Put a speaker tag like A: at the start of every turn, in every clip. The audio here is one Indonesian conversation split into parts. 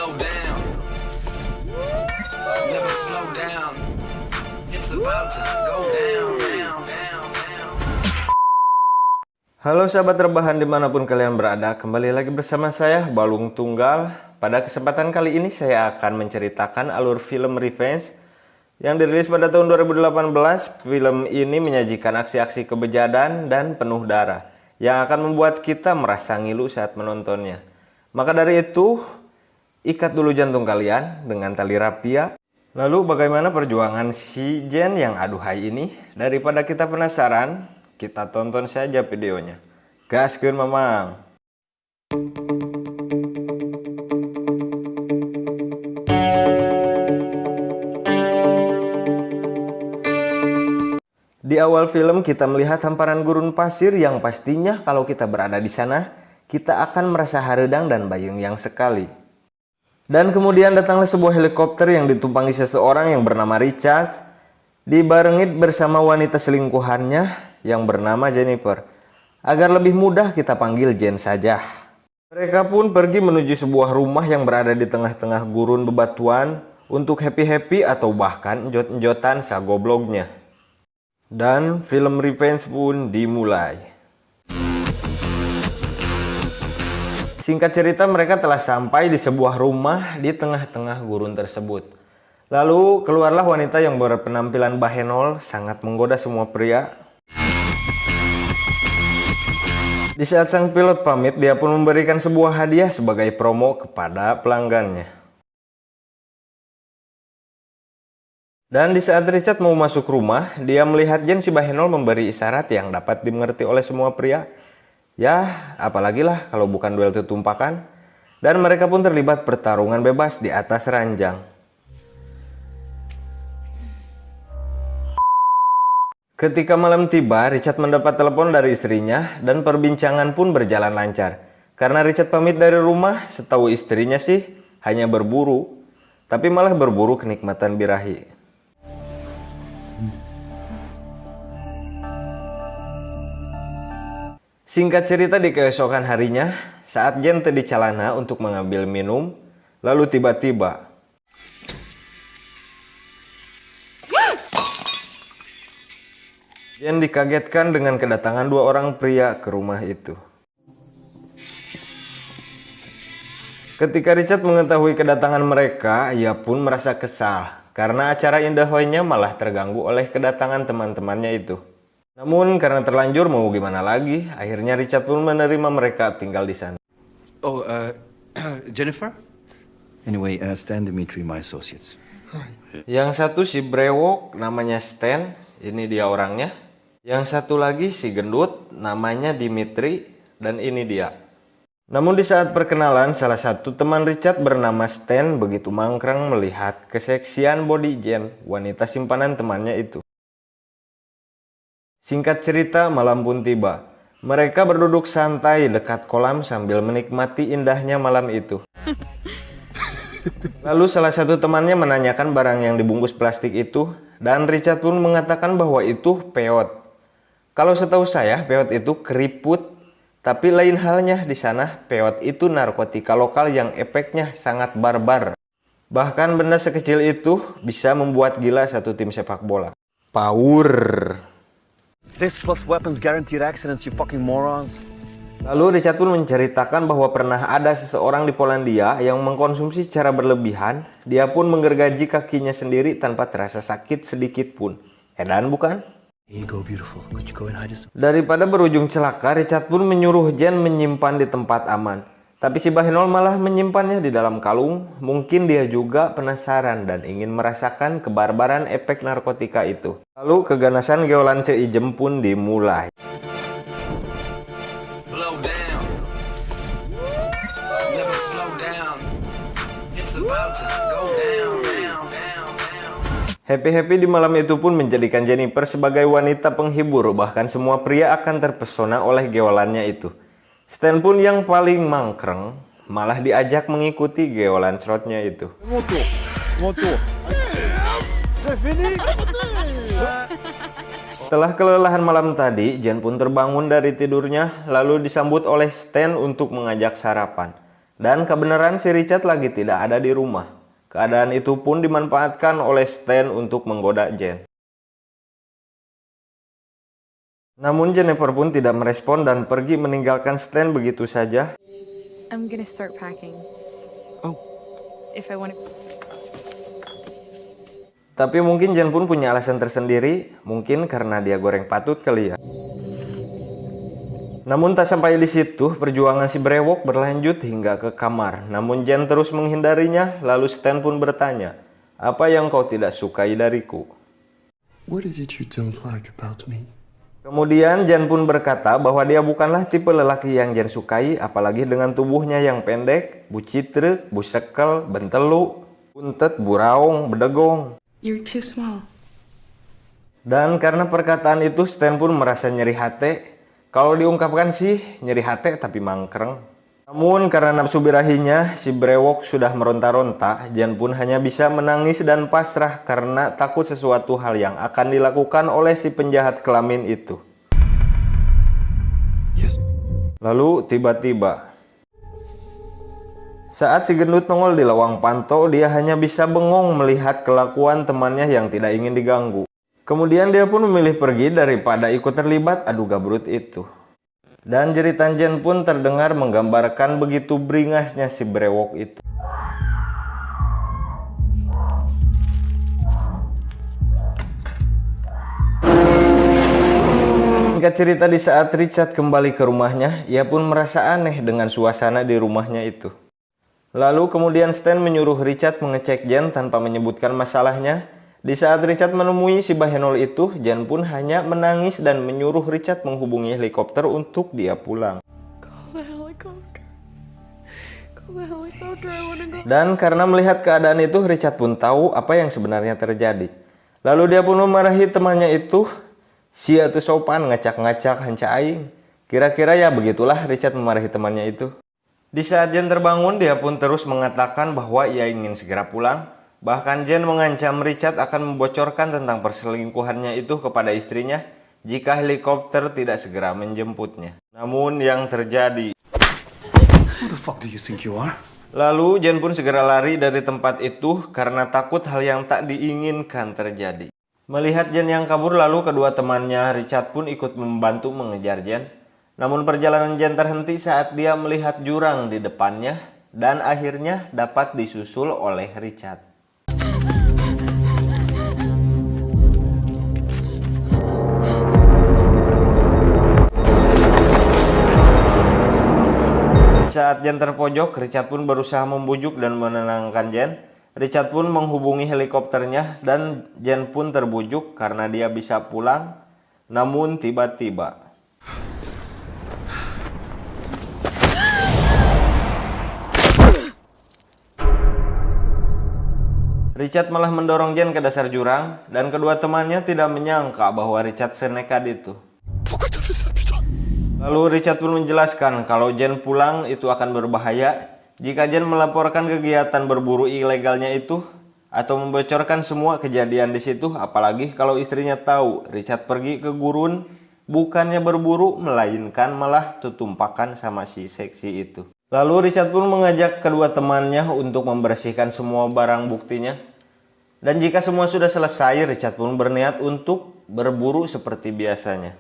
A: blow down. Never slow down. It's about to go down, down, down, down.
B: Halo sahabat rebahan dimanapun kalian berada, kembali lagi bersama saya Balung Tunggal. Pada kesempatan kali ini saya akan menceritakan alur film Revenge yang dirilis pada tahun 2018. Film ini menyajikan aksi-aksi kebejadan dan penuh darah yang akan membuat kita merasa ngilu saat menontonnya. Maka dari itu, ikat dulu jantung kalian dengan tali rapia. Lalu bagaimana perjuangan si Jen yang aduhai ini? Daripada kita penasaran, kita tonton saja videonya. Gaskeun mamang. Di awal film kita melihat hamparan gurun pasir yang pastinya kalau kita berada di sana, kita akan merasa hareudang dan bayang-yang sekali. Dan kemudian datanglah sebuah helikopter yang ditumpangi seseorang yang bernama Richard, dibarengi bersama wanita selingkuhannya yang bernama Jennifer. Agar lebih mudah kita panggil Jen saja. Mereka pun pergi menuju sebuah rumah yang berada di tengah-tengah gurun bebatuan untuk happy-happy atau bahkan enjot-enjotan sagoblognya. Dan film Revenge pun dimulai. Singkat cerita, mereka telah sampai di sebuah rumah di tengah-tengah gurun tersebut. Lalu keluarlah wanita yang berpenampilan bahenol, sangat menggoda semua pria. Di saat sang pilot pamit, dia pun memberikan sebuah hadiah sebagai promo kepada pelanggannya. Dan di saat Richard mau masuk rumah, dia melihat Jen si bahenol memberi isyarat yang dapat dimengerti oleh semua pria. Ya, apalagi lah kalau bukan duel tumpakan. Dan mereka pun terlibat pertarungan bebas di atas ranjang. Ketika malam tiba, Richard mendapat telepon dari istrinya dan perbincangan pun berjalan lancar. Karena Richard pamit dari rumah, setahu istrinya sih hanya berburu, tapi malah berburu kenikmatan birahi. Singkat cerita, di keesokan harinya, saat Jen di celana untuk mengambil minum, lalu tiba-tiba Jen dikagetkan dengan kedatangan dua orang pria ke rumah itu. Ketika Richard mengetahui kedatangan mereka, ia pun merasa kesal karena acara indah hoinya malah terganggu oleh kedatangan teman-temannya itu. Namun karena terlanjur mau gimana lagi, akhirnya Richard pun menerima mereka tinggal di sana.
C: Oh, Jennifer? Anyway, Stan Dimitri, my associates.
B: Yang satu si brewok namanya Stan, ini dia orangnya. Yang satu lagi si gendut namanya Dimitri, dan ini dia. Namun di saat perkenalan, salah satu teman Richard bernama Stan begitu mangkrang melihat keseksian body Jen, wanita simpanan temannya itu. Singkat cerita, malam pun tiba. Mereka berduduk santai dekat kolam sambil menikmati indahnya malam itu. Lalu salah satu temannya menanyakan barang yang dibungkus plastik itu, dan Richard pun mengatakan bahwa itu peot. Kalau setahu saya, peot itu keriput, tapi lain halnya di sana, peot itu narkotika lokal yang efeknya sangat barbar. Bahkan benda sekecil itu bisa membuat gila satu tim sepak bola. Power.
C: This plus weapons guaranteed accidents, you fucking morons.
B: Lalu Richard pun menceritakan bahwa pernah ada seseorang di Polandia yang mengkonsumsi secara berlebihan. Dia pun menggergaji kakinya sendiri tanpa terasa sakit sedikit pun. Edan bukan?
C: Here you go, beautiful. Could you go and hide this?
B: Daripada berujung celaka, Richard pun menyuruh Jen menyimpan di tempat aman. Tapi si bahenol malah menyimpannya di dalam kalung. Mungkin dia juga penasaran dan ingin merasakan kebarbaran efek narkotika itu. Lalu keganasan geolan Ceijem pun dimulai.
A: Blow down. Never slow down. It's about to go down, down, down, down.
B: Happy-happy di malam itu pun menjadikan Jennifer sebagai wanita penghibur. Bahkan semua pria akan terpesona oleh geolannya itu. Stan pun yang paling mangkreng malah diajak mengikuti geolan cerotnya itu. Setelah kelelahan malam tadi, Jen pun terbangun dari tidurnya lalu disambut oleh Stan untuk mengajak sarapan. Dan kebenaran si Richard lagi tidak ada di rumah. Keadaan itu pun dimanfaatkan oleh Stan untuk menggoda Jen. Namun Jennifer pun tidak merespon dan pergi meninggalkan Stan begitu saja.
D: I'm gonna start packing.
C: Oh.
D: If I want to.
B: Tapi mungkin Jen pun punya alasan tersendiri, mungkin karena dia goreng patut kali ya. Namun tak sampai di situ, perjuangan si brewok berlanjut hingga ke kamar. Namun Jen terus menghindarinya, lalu Stan pun bertanya, "Apa yang kau tidak sukai dariku?"
E: What is it you don't like about me?
B: Kemudian Jen pun berkata bahwa dia bukanlah tipe lelaki yang Jen sukai, apalagi dengan tubuhnya yang pendek, bucitrek, busekel, bentelu, buntet, buraung, bedegong.
D: You're too small.
B: Dan karena perkataan itu Stan pun merasa nyeri hati. Kalau diungkapkan sih nyeri hati tapi mangkreng. Namun karena nafsu birahinya si brewok sudah meronta-ronta, Jen pun hanya bisa menangis dan pasrah karena takut sesuatu hal yang akan dilakukan oleh si penjahat kelamin itu.
E: Yes.
B: Lalu tiba-tiba saat si gendut nongol di lawang pantau, dia hanya bisa bengong melihat kelakuan temannya yang tidak ingin diganggu. Kemudian dia pun memilih pergi daripada ikut terlibat adu gabrut itu. Dan jeritan Jen pun terdengar menggambarkan begitu beringasnya si brewok itu. Singkat cerita, di saat Richard kembali ke rumahnya, ia pun merasa aneh dengan suasana di rumahnya itu. Lalu kemudian Stan menyuruh Richard mengecek Jen tanpa menyebutkan masalahnya. Di saat Richard menemui si Bahenol itu, Jen pun hanya menangis dan menyuruh Richard menghubungi helikopter untuk dia pulang.
D: Call the helicopter. Call the helicopter. I wanna go.
B: Dan karena melihat keadaan itu, Richard pun tahu apa yang sebenarnya terjadi. Lalu dia pun memarahi temannya itu. "Sia tu sopan ngacak-ngacak hanca aing." Kira-kira ya begitulah Richard memarahi temannya itu. Di saat Jen terbangun, dia pun terus mengatakan bahwa ia ingin segera pulang. Bahkan Jen mengancam Richard akan membocorkan tentang perselingkuhannya itu kepada istrinya jika helikopter tidak segera menjemputnya. Namun yang terjadi...
E: Who the fuck do you think you are?
B: Lalu Jen pun segera lari dari tempat itu karena takut hal yang tak diinginkan terjadi. Melihat Jen yang kabur, lalu kedua temannya Richard pun ikut membantu mengejar Jen. Namun perjalanan Jen terhenti saat dia melihat jurang di depannya dan akhirnya dapat disusul oleh Richard. Saat Jen terpojok, Richard pun berusaha membujuk dan menenangkan Jen. Richard pun menghubungi helikopternya dan Jen pun terbujuk karena dia bisa pulang. Namun tiba-tiba Richard malah mendorong Jen ke dasar jurang dan kedua temannya tidak menyangka bahwa Richard senekat itu.
E: Pourquoi t'as fait ça, putain?
B: Lalu Richard pun menjelaskan kalau Jen pulang itu akan berbahaya jika Jen melaporkan kegiatan berburu ilegalnya itu atau membocorkan semua kejadian di situ, apalagi kalau istrinya tahu Richard pergi ke gurun bukannya berburu melainkan malah tutumpakan sama si seksi itu. Lalu Richard pun mengajak kedua temannya untuk membersihkan semua barang buktinya. Dan jika semua sudah selesai, Richard pun berniat untuk berburu seperti biasanya.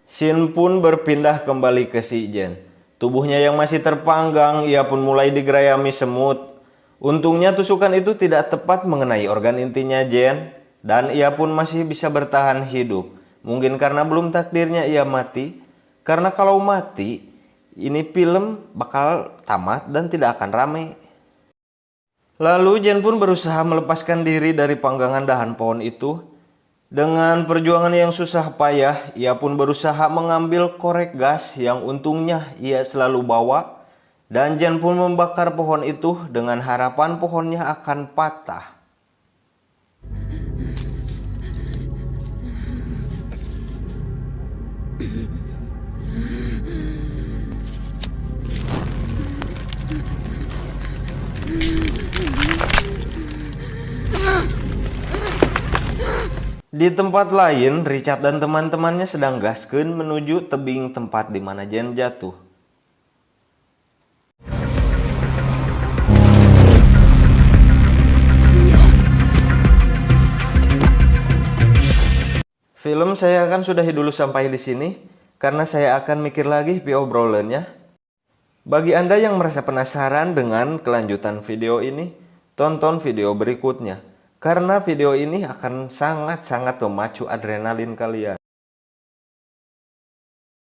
B: Shin pun berpindah kembali ke si Jen. Tubuhnya yang masih terpanggang, ia pun mulai digerayami semut. Untungnya tusukan itu tidak tepat mengenai organ intinya Jen, dan ia pun masih bisa bertahan hidup. Mungkin karena belum takdirnya ia mati, karena kalau mati, ini film bakal tamat dan tidak akan rame. Lalu Jen pun berusaha melepaskan diri dari panggangan dahan pohon itu. Dengan perjuangan yang susah payah, ia pun berusaha mengambil korek gas yang untungnya ia selalu bawa. Dan Jen pun membakar pohon itu dengan harapan pohonnya akan patah. Di tempat lain, Richard dan teman-temannya sedang gaskeun menuju tebing tempat di mana Jen jatuh. Film saya akan sudahi dulu sampai di sini, karena saya akan mikir lagi obrolannya. Bagi Anda yang merasa penasaran dengan kelanjutan video ini, tonton video berikutnya. Karena video ini akan sangat-sangat memacu adrenalin kalian.